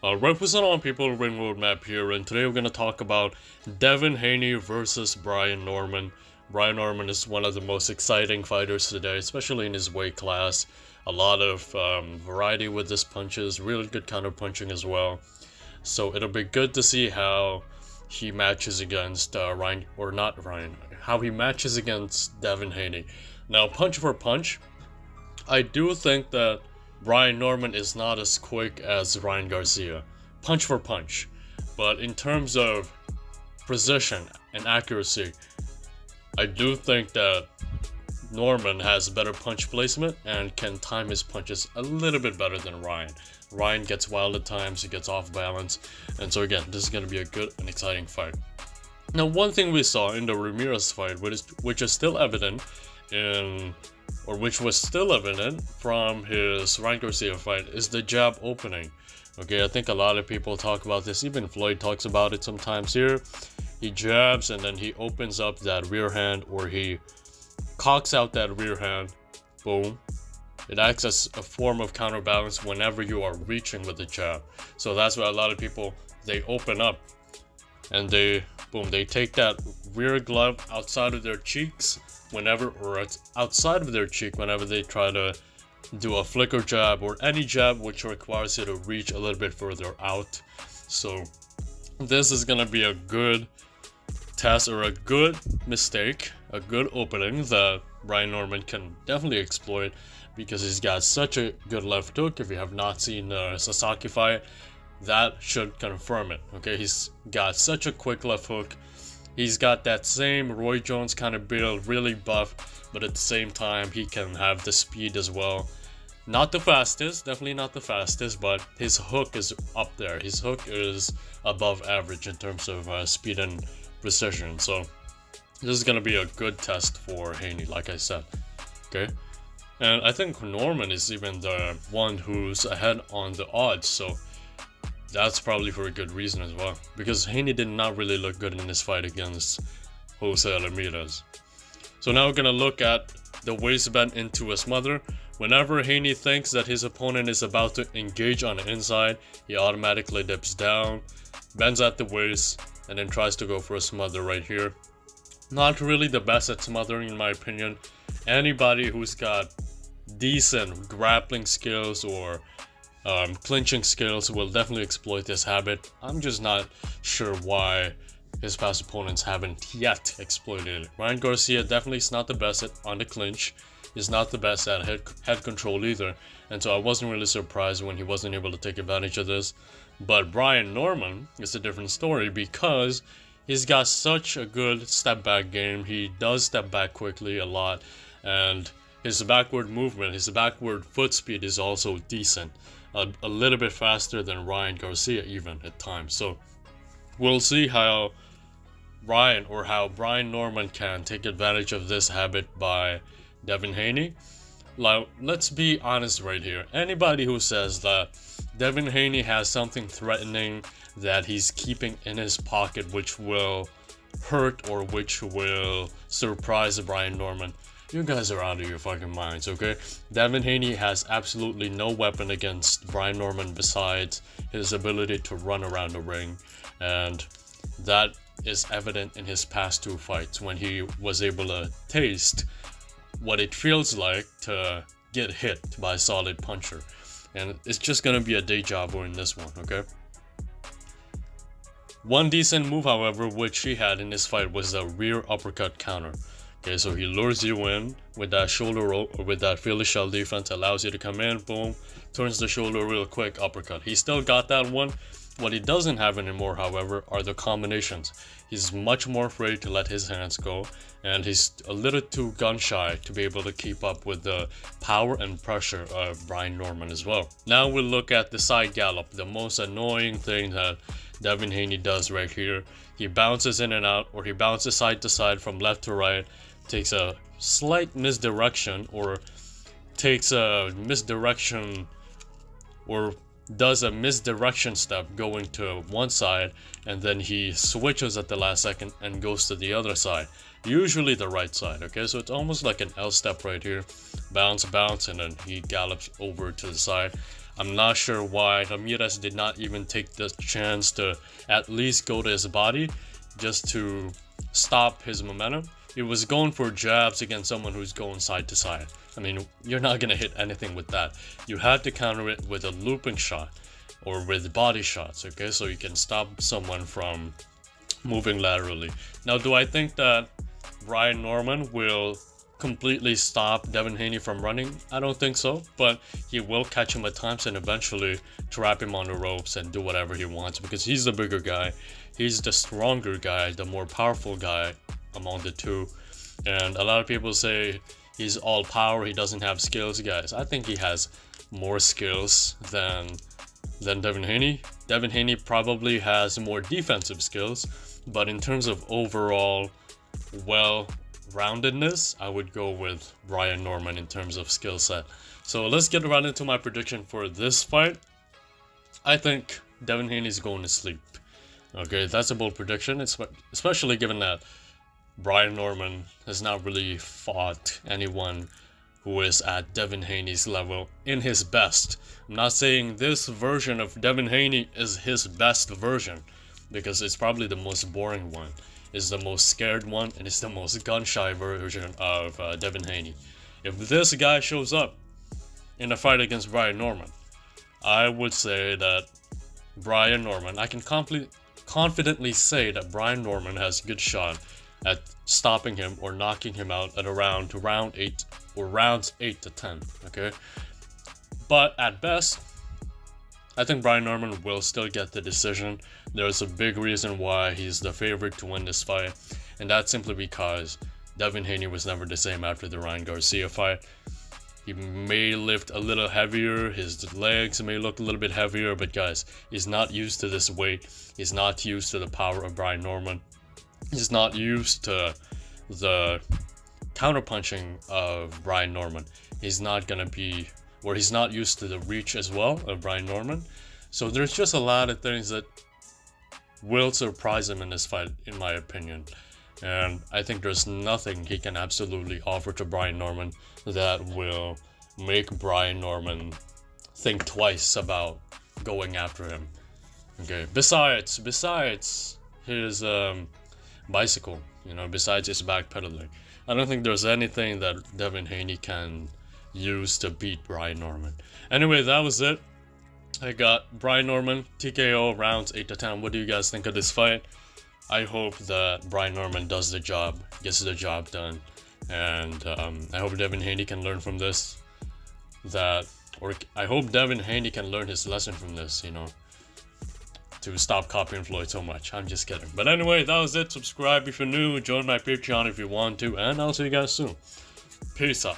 Alright, what's going on, people? Ring Roadmap here, and today we're going to talk about Devin Haney versus Brian Norman. Brian Norman is one of the most exciting fighters today, especially in his weight class. A lot of variety with his punches, really good counter punching as well. So it'll be good to see how he matches against how he matches against Devin Haney. Now, punch for punch, I do think that Brian Norman is not as quick as Ryan Garcia, punch for punch. But in terms of precision and accuracy, I do think that Norman has better punch placement and can time his punches a little bit better than Ryan. Ryan gets wild at times, he gets off balance, and so again, this is going to be a good and exciting fight. Now, one thing we saw in the Ramirez fight, which is still evident which was still evident from his Ryan Garcia fight, is the jab opening. Okay, I think a lot of people talk about this, even Floyd talks about it sometimes here. He jabs and then he opens up that rear hand, or he cocks out that rear hand, boom. It acts as a form of counterbalance whenever you are reaching with the jab. So that's why a lot of people, they open up and they take that rear glove outside of their cheeks or it's outside of their cheek whenever they try to do a flicker jab or any jab which requires you to reach a little bit further out. So this is gonna be a good test, or a good mistake, a good opening that Brian Norman can definitely exploit, because he's got such a good left hook. If you have not seen Sasaki fight, that should confirm it. Okay, he's got such a quick left hook. He's got that same Roy Jones kind of build, really buff, but at the same time, he can have the speed as well. Not the fastest, definitely not the fastest, but his hook is up there. His hook is above average in terms of speed and precision. So this is going to be a good test for Haney, like I said. Okay, and I think Norman is even the one who's ahead on the odds, so that's probably for a good reason as well, because Haney did not really look good in his fight against Jose Ramirez. So now we're going to look at the waist bend into a smother. Whenever Haney thinks that his opponent is about to engage on the inside, he automatically dips down, bends at the waist, and then tries to go for a smother right here. Not really the best at smothering, in my opinion. Anybody who's got decent grappling skills or clinching skills will definitely exploit this habit. I'm just not sure why his past opponents haven't yet exploited it. Ryan Garcia definitely is not the best on the clinch. He's not the best at head control either, and so I wasn't really surprised when he wasn't able to take advantage of this. But Brian Norman is a different story, because he's got such a good step back game. He does step back quickly a lot, and his backward movement, his backward foot speed is also decent. A little bit faster than Ryan Garcia even at times. So we'll see how Brian Norman can take advantage of this habit by Devin Haney. Like, let's be honest right here. Anybody who says that Devin Haney has something threatening that he's keeping in his pocket which will hurt or which will surprise Brian Norman, you guys are out of your fucking minds, okay? Devin Haney has absolutely no weapon against Brian Norman besides his ability to run around the ring, and that is evident in his past two fights when he was able to taste what it feels like to get hit by a solid puncher. And it's just gonna be a deja vu in this one, okay? One decent move, however, which he had in this fight was a rear uppercut counter. Okay, so he lures you in with that shoulder roll, or with that Philly shell defense, allows you to come in, boom, turns the shoulder real quick, uppercut. He still got that one. What he doesn't have anymore, however, are the combinations. He's much more afraid to let his hands go, and he's a little too gun shy to be able to keep up with the power and pressure of Brian Norman as well. Now we'll look at the side gallop, the most annoying thing that Devin Haney does right here. He bounces in and out, or he bounces side to side from left to right, takes a slight misdirection, or does a misdirection step going to one side, and then he switches at the last second and goes to the other side, usually the right side. Okay, so it's almost like an L step right here, bounce, and then he gallops over to the side. I'm not sure why Ramirez did not even take the chance to at least go to his body just to stop his momentum. He was going for jabs against someone who's going side to side. I mean, you're not going to hit anything with that. You had to counter it with a looping shot or with body shots, okay? So you can stop someone from moving laterally. Now, do I think that Brian Norman will completely stop Devin Haney from running? I don't think so, but he will catch him at times and eventually trap him on the ropes and do whatever he wants because he's the bigger guy. He's the stronger guy, the more powerful guy among the two. And a lot of people say he's all power, he doesn't have skills. Guys, I think he has more skills than Devin Haney. Devin Haney probably has more defensive skills, but in terms of overall well-roundedness, I would go with Brian Norman in terms of skill set. So let's get right into my prediction for this fight. I think Devin Haney's going to sleep. Okay, that's a bold prediction, especially given that Brian Norman has not really fought anyone who is at Devin Haney's level in his best. I'm not saying this version of Devin Haney is his best version, because it's probably the most boring one, it's the most scared one, and it's the most gun-shy version of Devin Haney. If this guy shows up in a fight against Brian Norman, I would say that Brian Norman, I can confidently say that Brian Norman has a good shot at stopping him or knocking him out at around round 8 or rounds 8 to 10, okay? But at best, I think Brian Norman will still get the decision. There's a big reason why he's the favorite to win this fight, and that's simply because Devin Haney was never the same after the Ryan Garcia fight. He may lift a little heavier, his legs may look a little bit heavier, but guys, he's not used to this weight. He's not used to the power of Brian Norman. He's not used to the counterpunching of Brian Norman. He's not used to the reach as well of Brian Norman. So there's just a lot of things that will surprise him in this fight, in my opinion. And I think there's nothing he can absolutely offer to Brian Norman that will make Brian Norman think twice about going after him. Okay. Besides his bicycle, besides his backpedaling, I don't think there's anything that Devin Haney can use to beat Brian Norman. Anyway, that was it. I got Brian Norman TKO rounds 8 to 10. What do you guys think of this fight? I hope that Brian Norman does the job, gets the job done, and I hope Devin Haney can learn from this. I hope Devin Haney can learn his lesson from this, to stop copying Floyd so much. I'm just kidding. But anyway, that was it. Subscribe if you're new, join my Patreon if you want to, and I'll see you guys soon. Peace out.